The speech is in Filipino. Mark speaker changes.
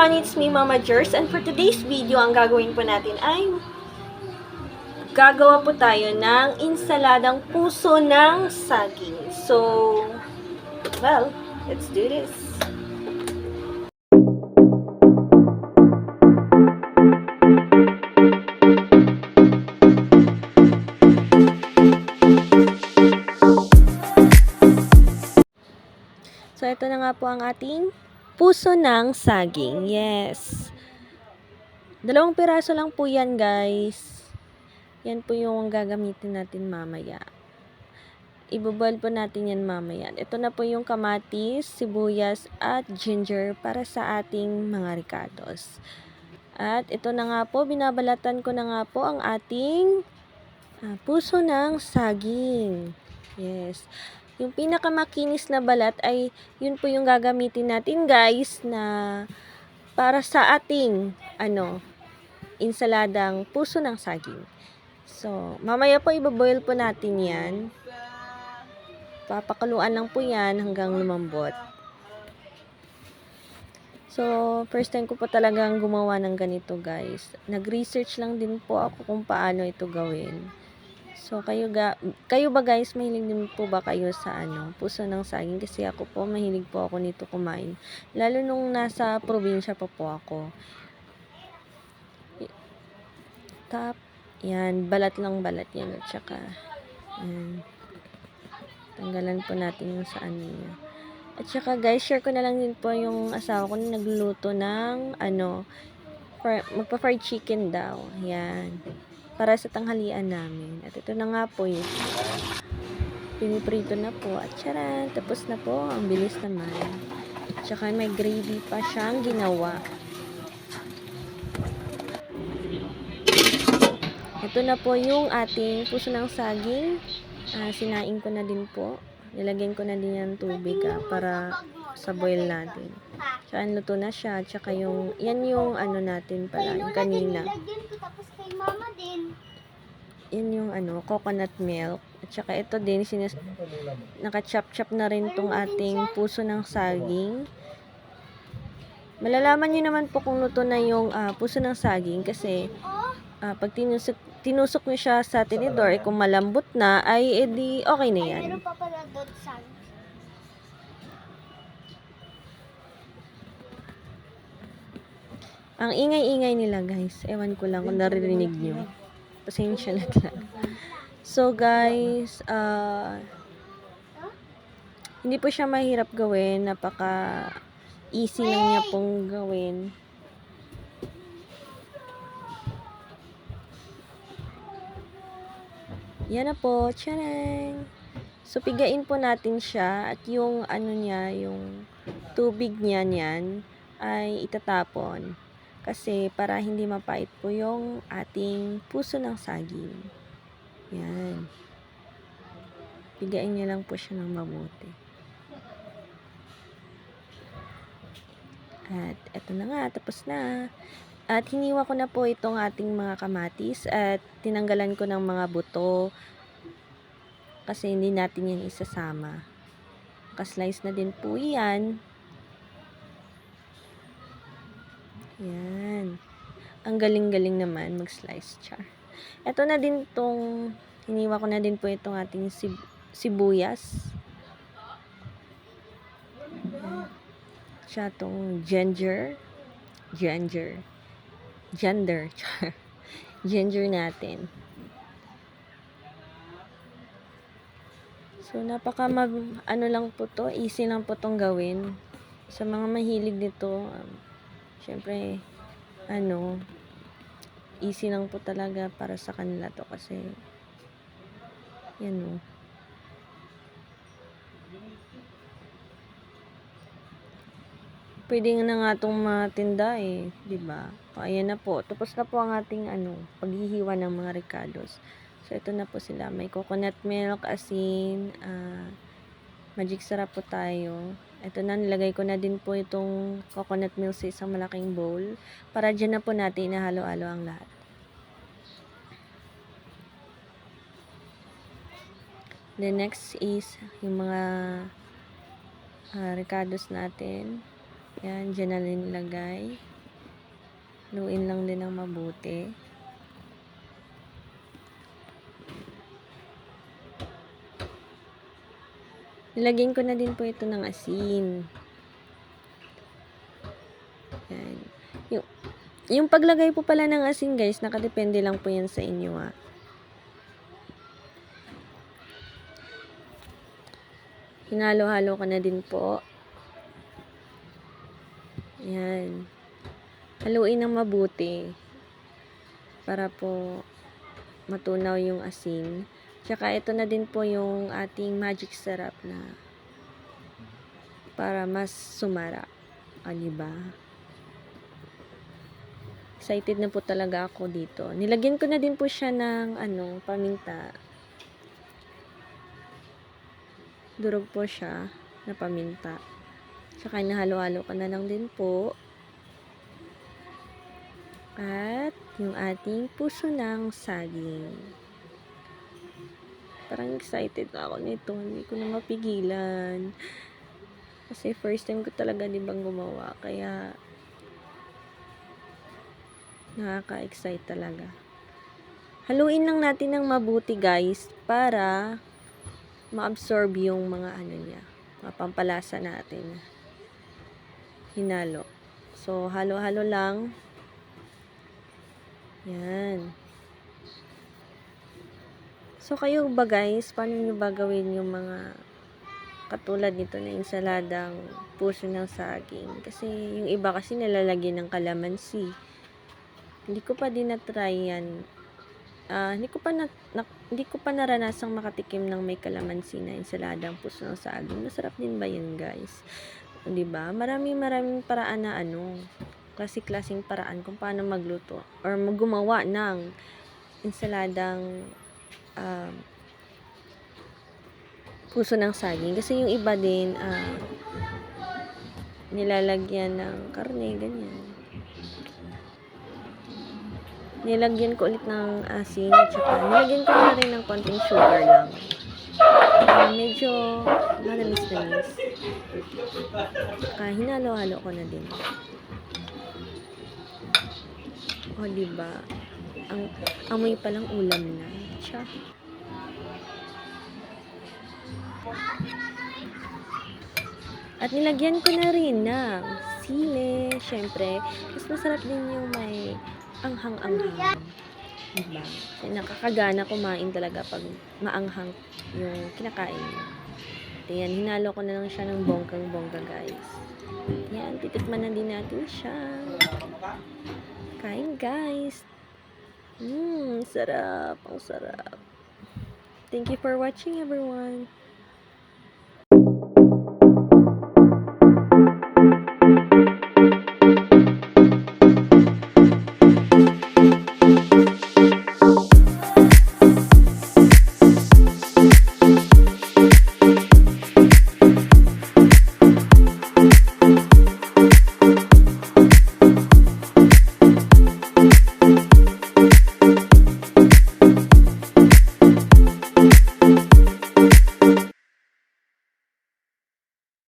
Speaker 1: everyone, it's me Mama Jers, and for today's video, ang gagawin po natin ay gagawa po tayo ng insaladang puso ng saging. So, well, let's do this. So, ito na nga po ang ating puso ng saging. Yes. 2 piraso lang po yan, guys. Yan po yung gagamitin natin mamaya. Iboboil po natin yan mamaya. Ito na po yung kamatis, sibuyas, at ginger para sa ating mga ricados. At ito na nga po, binabalatan ko na nga po ang ating puso ng saging. Yes. Yung pinakamakinis na balat ay yun po yung gagamitin natin, guys, na para sa ating insaladang puso ng saging. So, mamaya po iboboil po natin yan. Papakaluan lang po yan hanggang lumambot. So, first time ko po talagang gumawa ng ganito, guys. Nag-research lang din po ako kung paano ito gawin. So, kayo ba, guys, mahilig din po ba kayo sa puso ng saging? Kasi ako po, mahilig po ako nito kumain. Lalo nung nasa probinsya pa po ako. Yan, balat lang balat yan. At saka, yan. Tanggalan po natin yung sa niya. At saka, guys, share ko na lang din po yung asawa ko na nagluluto ng, magpa-fried chicken daw. Yan. Para sa tanghalian namin. At ito na nga po yun. Piniprito na po. At charan, tapos na po. Ang bilis naman. At saka may gravy pa siyang ginawa. Ito na po yung ating puso ng saging. Sinaing ko na din po. Nilagyan ko na din yung tubig para sa boil natin. Tsaka luto na siya. Tsaka yung, yan yung natin pala, yung kanina. Yan yung coconut milk. At saka ito din, naka-chop-chop na rin tong ating puso ng saging. Malalaman nyo naman po kung luto na yung puso ng saging kasi pag tinusok nyo siya sa tinidor, kung malambot na, ay edi okay na yan.
Speaker 2: Meron pa pala doon sa
Speaker 1: Ang ingay-ingay nila, guys. Ewan ko lang kung naririnig nyo. Pasensya na lang. So, guys, hindi po siya mahirap gawin. Napaka-easy lang niya pong gawin. Yan na po. Tcharam! So, pigain po natin siya. At yung yung tubig niya niyan ay itatapon. Kasi para hindi mapait po yung ating puso ng saging. Yan. Pigain niyo lang po siya ng mabuti. At eto na nga, tapos na. At hiniwa ko na po itong ating mga kamatis at tinanggalan ko ng mga buto kasi hindi natin yan isasama. Kaslice na din po yan. Yan. Ang galing-galing naman mag-slice char. Ito na din tong, hiniwa ko na din po itong ating sibuyas. Siya tong ginger natin. So, napaka lang po to, easy lang po tong gawin. Sa mga mahilig nito, syempre, easy lang po talaga para sa kanila to kasi, yan pwede na nga itong matinda diba? O, ayan na po. Tapos na po ang ating paghihiwa ng mga ricados. So, ito na po sila. May coconut milk, asin, magic sarap po tayo. Ito na, nilagay ko na din po itong coconut milk sa isang malaking bowl. Para dyan na po natin inahalo-halo ang lahat. The next is yung mga ricados natin. Yan, dyan na nilagay. Haluin lang din ng mabuti. Nilagyan ko na din po ito ng asin. Yan. Yung paglagay po pala ng asin guys, nakadepende lang po yan sa inyo Hinalo-halo ko na din po. Yan. Haluin ng mabuti para po matunaw yung asin. Tsaka ito na din po yung ating magic syrup na para mas sumara. Diba? Excited na po talaga ako dito. Nilagyan ko na din po siya ng paminta. Durog po siya na paminta. Tsaka nahalo-halo ko na lang din po. At yung ating puso ng saging. Parang excited na ako nito. Hindi ko na mapigilan. Kasi first time ko talaga dibang gumawa. Kaya nakaka-excite talaga. Haluin lang natin ng mabuti guys para ma-absorb yung mga niya. Mga pampalasa natin. Hinalo. So, halo-halo lang. Yan. So, kayo ba guys, paano nyo ba gawin yung mga katulad nito na ensaladang puso ng saging? Kasi yung iba kasi nilalagyan ng kalamansi. Hindi ko pa din na-try yan. Hindi ko pa naranasang makatikim ng may kalamansi na ensaladang puso ng saging. Masarap din ba yun guys? Diba? Maraming paraan na klase-klaseng paraan kung paano magluto or gumawa ng ensaladang puso ng saging. Kasi yung iba din nilalagyan ng karne, ganyan. Nilagyan ko ulit ng asin at saka nilagyan ko na rin ng konting sugar lang. Medyo manamis-namis. Hinalo-halo ko na din. Diba? Ang amoy palang ulam na. Siya. At nilagyan ko na rin ng sili. Syempre, mas masarap din yung may anghang-anghang. Diba? Kasi nakakagana kumain talaga pag maanghang yung kinakain niyo. Ayan, hinalo ko na lang siya ng bonggang-bongga guys. Ayan, titikman na din natin siya. Kain guys. Sarap. Ang sarap. Thank you for watching everyone.